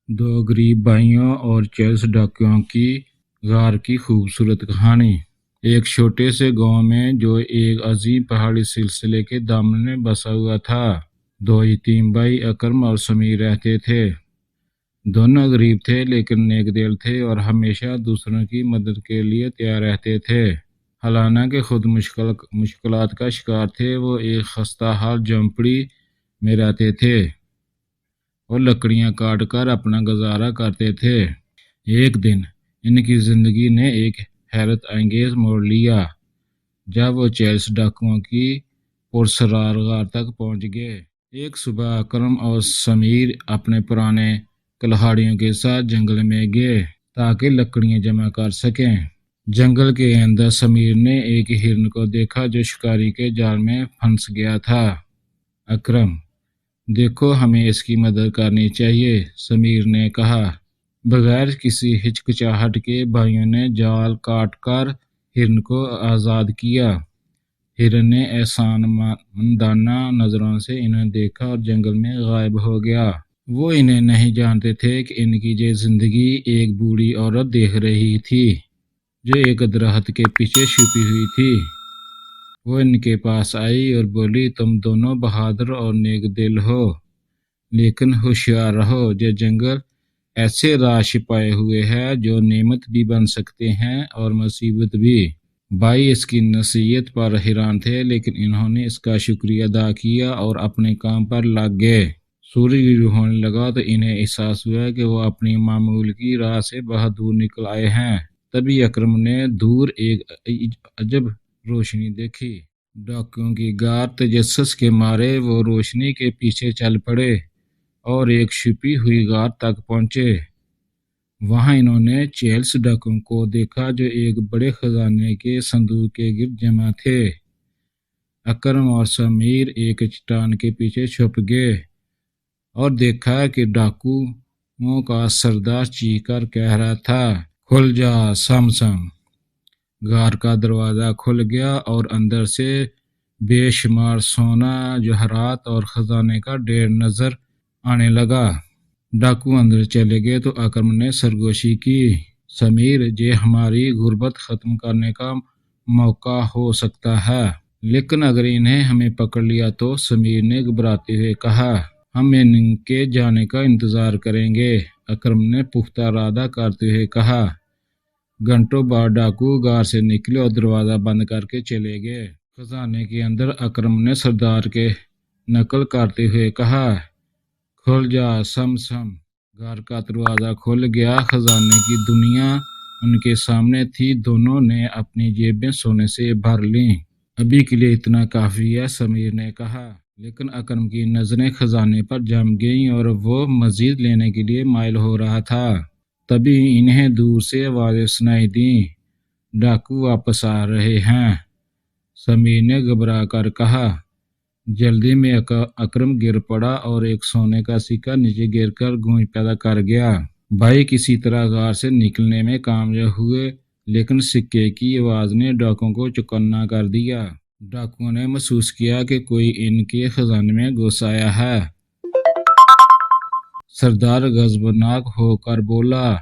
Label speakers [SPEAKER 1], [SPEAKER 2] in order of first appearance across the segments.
[SPEAKER 1] दो गरीब भाइयों और 40 डाकुओं की गार की खूबसूरत कहानी। एक छोटे से गांव में जो एक अजीम पहाड़ी सिलसिले के दामन में बसा हुआ था, दो यतीम भाई अकरम और समीर रहते थे। दोनों गरीब थे लेकिन नेक दिल थे और हमेशा दूसरों की मदद के लिए तैयार रहते थे। हालांकि खुद मुश्किलात का शिकार थे, वो एक खस्ता हाल झोंपड़ी में रहते थे और लकड़ियां काट कर अपना गुजारा करते थे। एक दिन इनकी जिंदगी ने एक हैरत अंगेज मोड़ लिया जब वो चेल्स डाकुओं की पुरसरार गार तक पहुंच गए। एक सुबह अकरम और समीर अपने पुराने कल्हाड़ियों के साथ जंगल में गए ताकि लकड़ियां जमा कर सकें। जंगल के अंदर समीर ने एक हिरन को देखा जो शिकारी के जाल में फंस गया था। अकरम, देखो, हमें इसकी मदद करनी चाहिए, समीर ने कहा। बगैर किसी हिचकिचाहट के भाइयों ने जाल काटकर हिरन को आज़ाद किया। हिरन ने एहसानमंदाना नजरों से इन्हें देखा और जंगल में गायब हो गया। वो इन्हें नहीं जानते थे कि इनकी ये जिंदगी एक बूढ़ी औरत देख रही थी जो एक दरख्त के पीछे छुपी हुई थी। वो इनके पास आई और बोली, तुम दोनों बहादुर और नेक दिल हो, लेकिन होशियार रहो, ये जंगल ऐसे राज छिपाए हुए है जो नेमत भी बन सकते हैं और मुसीबत भी। भाई इसकी नसीहत पर हैरान थे लेकिन इन्होंने इसका शुक्रिया अदा किया और अपने काम पर लग गए। सूर्य गुरु होने लगा तो इन्हें एहसास हुआ कि वो अपनी मामूल की राह से बहुत दूर निकल आए हैं। तभी अकरम ने दूर एक अजब रोशनी देखी। डाकुओं की गार तजस्सुस के मारे वो रोशनी के पीछे चल पड़े और एक छुपी हुई गार तक पहुंचे। वहां इन्होंने चेल्स डाकुओं को देखा जो एक बड़े खजाने के संदूक के गिर्द जमा थे। अकरम और समीर एक चट्टान के पीछे छुप गए और देखा कि डाकुओं का सरदार चीख कर कह रहा था, खुल जा समसम। गार का दरवाजा खुल गया और अंदर से बेशुमार सोना, जवाहरात और खजाने का ढेर नजर आने लगा। डाकू अंदर चले गए तो अकरम ने सरगोशी की, समीर, ये हमारी गुर्बत खत्म करने का मौका हो सकता है, लेकिन अगर इन्हें हमें पकड़ लिया तो, समीर ने घबराते हुए कहा। हम इनके जाने का इंतजार करेंगे, अकरम ने पुख्ता इरादा करते हुए कहा। घंटों बाद डाकू गार से निकले और दरवाजा बंद करके चले गए। खजाने के अंदर अकरम ने सरदार के नकल करते हुए कहा, खुल जा समसम। घर का दरवाजा खुल गया। खजाने की दुनिया उनके सामने थी। दोनों ने अपनी जेबें सोने से भर लीं। अभी के लिए इतना काफी है, समीर ने कहा। लेकिन अकरम की नजरें खजाने पर जम गईं और वो मजीद लेने के लिए माइल हो रहा था। तभी इन्हें दूर से आवाजें सुनाई दी, डाकू वापस आ रहे हैं। समीर ने घबरा कर कहा। जल्दी में अकरम गिर पड़ा और एक सोने का सिक्का नीचे गिरकर गूंज पैदा कर गया। भाई किसी तरह गार से निकलने में कामयाब हुए, लेकिन सिक्के की आवाज ने डाकुओं को चौकन्ना कर दिया। डाकुओं ने महसूस किया कि कोई इनके खजाने में घुस आया है। सरदार गजबनाक होकर बोला,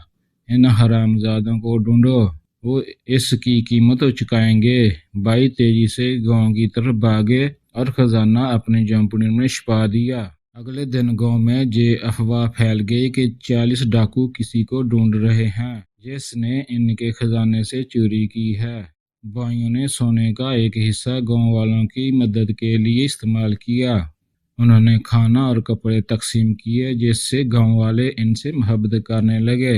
[SPEAKER 1] इन हरामजादों को ढूंढो, वो इसकी कीमत चुकाएंगे। भाई तेजी से गांव की तरफ भागे और खजाना अपनी झोंपड़ी में छिपा दिया। अगले दिन गांव में ये अफवाह फैल गई कि 40 डाकू किसी को ढूंढ रहे हैं जिसने इनके खजाने से चोरी की है। भाइयों ने सोने का एक हिस्सा गांव वालों की मदद के लिए इस्तेमाल किया। उन्होंने खाना और कपड़े तकसीम किए जिससे गांव वाले इनसे मोहब्बत करने लगे।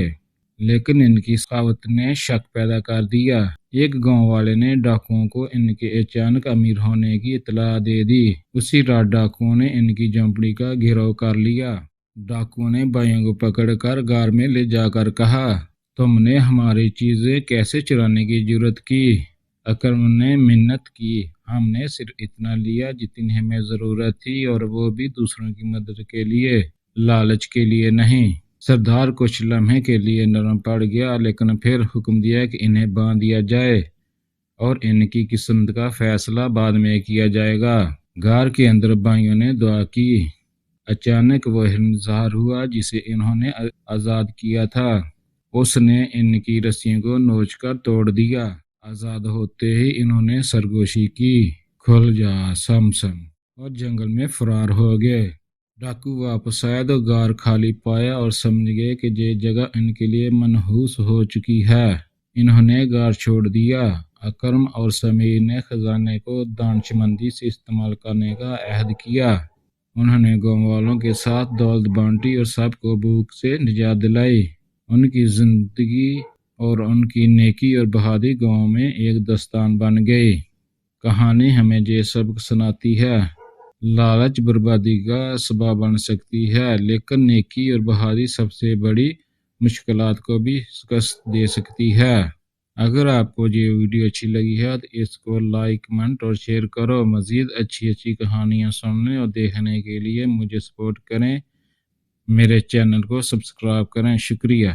[SPEAKER 1] लेकिन इनकी सखावत ने शक पैदा कर दिया। एक गांव वाले ने डाकुओं को इनके अचानक अमीर होने की इतला दे दी। उसी रात डाकुओं ने इनकी झोंपड़ी का घेराव कर लिया। डाकुओं ने भाइयों को पकड़कर गार में ले जाकर कहा, तुमने हमारी चीजें कैसे चुराने की जरूरत की? अकरम ने मिन्नत की, हमने सिर्फ इतना लिया जितनी हमें जरूरत थी, और वो भी दूसरों की मदद के लिए, लालच के लिए नहीं। सरदार कुछ लम्हे के लिए नरम पड़ गया, लेकिन फिर हुक्म दिया कि इन्हें बांध दिया जाए और इनकी किस्मत का फैसला बाद में किया जाएगा। घर के अंदर भाइयों ने दुआ की। اچانک وہ ہرن ظاہر ہوا جسے انہوں نے آزاد کیا تھا۔ اس نے ان کی رسیوں کو نوچ کر توڑ دیا۔ آزاد ہوتے ہی انہوں نے سرگوشی کی، کھل جا سم سم، اور جنگل میں فرار ہو گئے۔ ڈاکو واپس آیا تو غار خالی پایا اور سمجھ گئے کہ یہ جگہ ان کے لیے منحوس ہو چکی ہے۔ انہوں نے غار چھوڑ دیا۔ اکرم اور سمیر نے خزانے کو دانش مندی سے استعمال کرنے کا عہد کیا۔ انہوں نے گاؤں والوں کے ساتھ دولت بانٹی اور سب کو بھوک سے نجات دلائی۔ ان کی زندگی اور ان کی نیکی اور بہادری گاؤں میں ایک داستان بن گئی۔ کہانی ہمیں یہ سبق سناتی ہے، لالچ بربادی کا سبب بن سکتی ہے، لیکن نیکی اور بہادری سب سے بڑی مشکلات کو بھی شکست دے سکتی ہے۔ اگر آپ کو یہ ویڈیو اچھی لگی ہے تو اس کو لائک، کمنٹ اور شیئر کرو۔ مزید اچھی کہانیاں سننے اور دیکھنے کے لیے مجھے سپورٹ کریں، میرے چینل کو سبسکرائب کریں۔ شکریہ۔